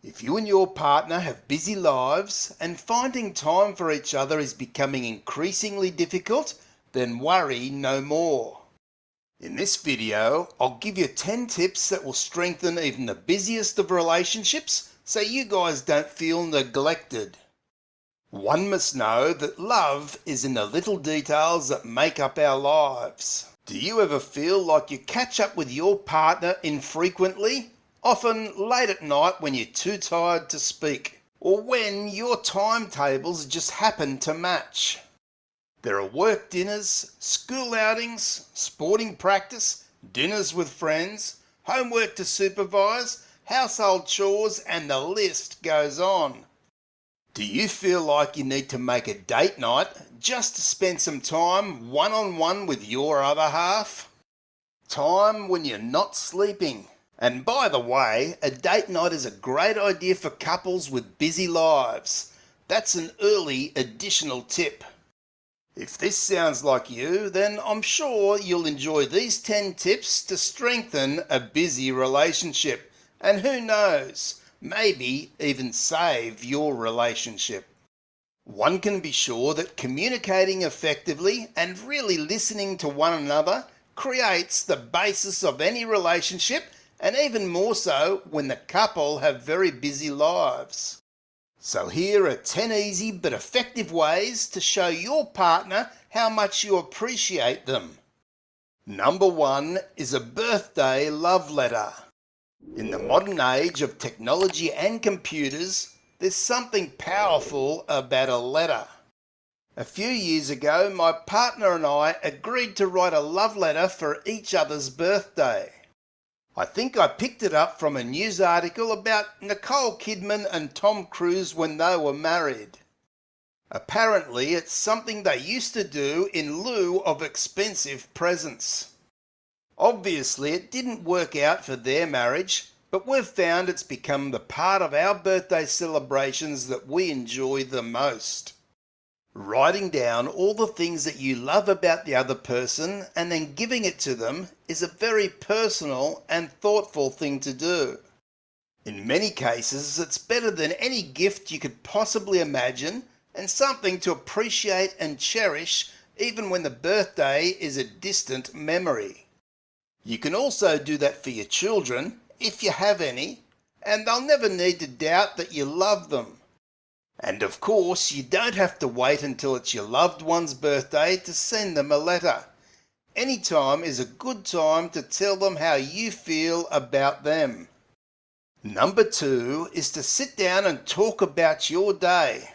If you and your partner have busy lives and finding time for each other is becoming increasingly difficult, then worry no more. In this video, I'll give you 10 tips that will strengthen even the busiest of relationships so you guys don't feel neglected. One must know that love is in the little details that make up our lives. Do you ever feel like you catch up with your partner infrequently? Often late at night when you're too tired to speak, or when your timetables just happen to match. There are work dinners, school outings, sporting practice, dinners with friends, homework to supervise, household chores, and the list goes on. Do you feel like you need to make a date night just to spend some time one-on-one with your other half? Time when you're not sleeping. And by the way, a date night is a great idea for couples with busy lives. That's an early additional tip. If this sounds like you, then I'm sure you'll enjoy these 10 tips to strengthen a busy relationship. And who knows, maybe even save your relationship. One can be sure that communicating effectively and really listening to one another creates the basis of any relationship, and even more so when the couple have very busy lives. So here are 10 easy but effective ways to show your partner how much you appreciate them. Number 1 is a birthday love letter. In the modern age of technology and computers, there's something powerful about a letter. A few years ago, my partner and I agreed to write a love letter for each other's birthday. I think I picked it up from a news article about Nicole Kidman and Tom Cruise when they were married. Apparently, it's something they used to do in lieu of expensive presents. Obviously, it didn't work out for their marriage, but we've found it's become the part of our birthday celebrations that we enjoy the most. Writing down all the things that you love about the other person and then giving it to them is a very personal and thoughtful thing to do. In many cases, it's better than any gift you could possibly imagine and something to appreciate and cherish even when the birthday is a distant memory. You can also do that for your children, if you have any, and they'll never need to doubt that you love them. And of course, you don't have to wait until it's your loved one's birthday to send them a letter. Any time is a good time to tell them how you feel about them. Number 2 is to sit down and talk about your day.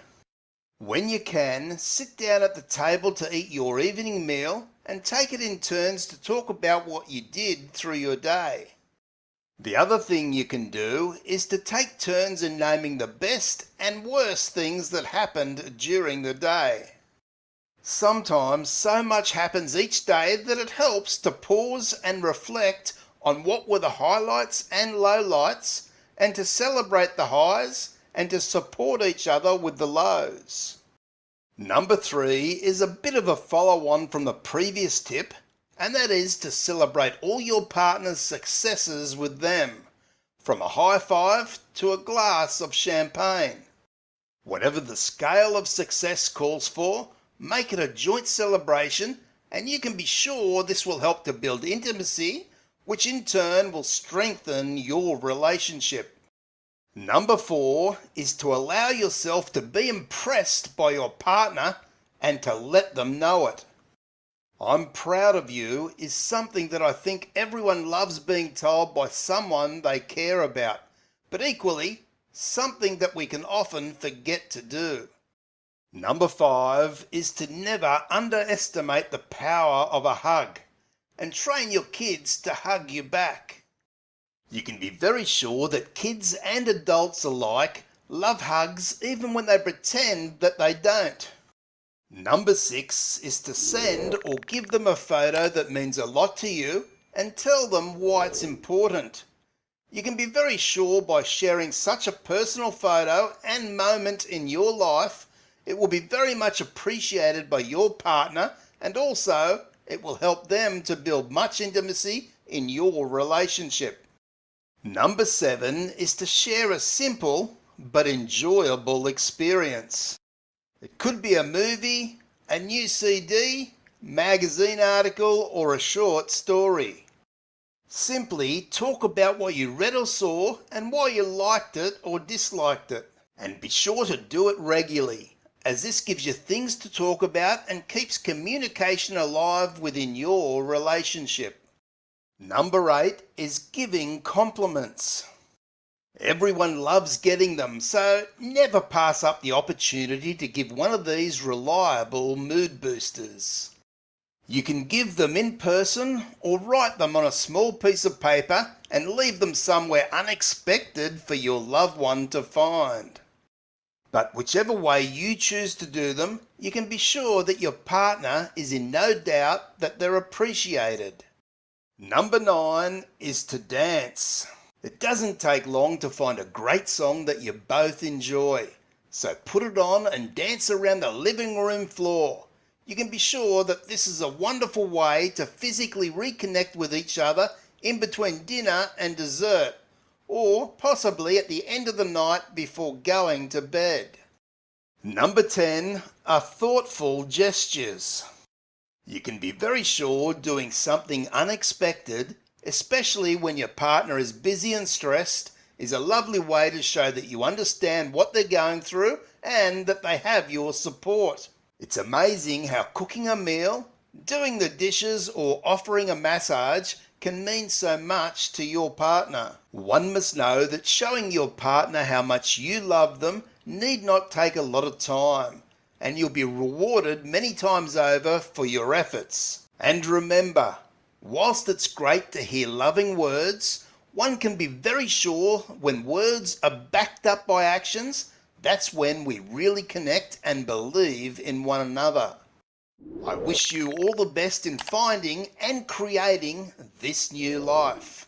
When you can, sit down at the table to eat your evening meal and take it in turns to talk about what you did through your day. The other thing you can do is to take turns in naming the best and worst things that happened during the day. Sometimes so much happens each day that it helps to pause and reflect on what were the highlights and lowlights, and to celebrate the highs and to support each other with the lows. Number 3 is a bit of a follow-on from the previous tip, and that is to celebrate all your partner's successes with them, from a high five to a glass of champagne. Whatever the scale of success calls for, make it a joint celebration, and you can be sure this will help to build intimacy, which in turn will strengthen your relationship. Number 4 is to allow yourself to be impressed by your partner and to let them know it. I'm proud of you is something that I think everyone loves being told by someone they care about, but equally, something that we can often forget to do. Number 5 is to never underestimate the power of a hug, and train your kids to hug you back. You can be very sure that kids and adults alike love hugs even when they pretend that they don't. Number 6 is to send or give them a photo that means a lot to you and tell them why it's important. You can be very sure by sharing such a personal photo and moment in your life, it will be very much appreciated by your partner, and also it will help them to build much intimacy in your relationship. Number 7 is to share a simple but enjoyable experience. It could be a movie, a new CD, magazine article, or a short story. Simply talk about what you read or saw and why you liked it or disliked it. And be sure to do it regularly, as this gives you things to talk about and keeps communication alive within your relationship. Number 8 is giving compliments. Everyone loves getting them, so never pass up the opportunity to give one of these reliable mood boosters. You can give them in person or write them on a small piece of paper and leave them somewhere unexpected for your loved one to find. But whichever way you choose to do them, you can be sure that your partner is in no doubt that they're appreciated. Number 9 is to dance. It doesn't take long to find a great song that you both enjoy. So put it on and dance around the living room floor. You can be sure that this is a wonderful way to physically reconnect with each other in between dinner and dessert, or possibly at the end of the night before going to bed. Number 10 are thoughtful gestures. You can be very sure doing something unexpected, especially when your partner is busy and stressed, is a lovely way to show that you understand what they're going through and that they have your support. It's amazing how cooking a meal, doing the dishes, or offering a massage can mean so much to your partner. One must know that showing your partner how much you love them need not take a lot of time, and you'll be rewarded many times over for your efforts. And remember, whilst it's great to hear loving words, one can be very sure when words are backed up by actions, that's when we really connect and believe in one another. I wish you all the best in finding and creating this new life.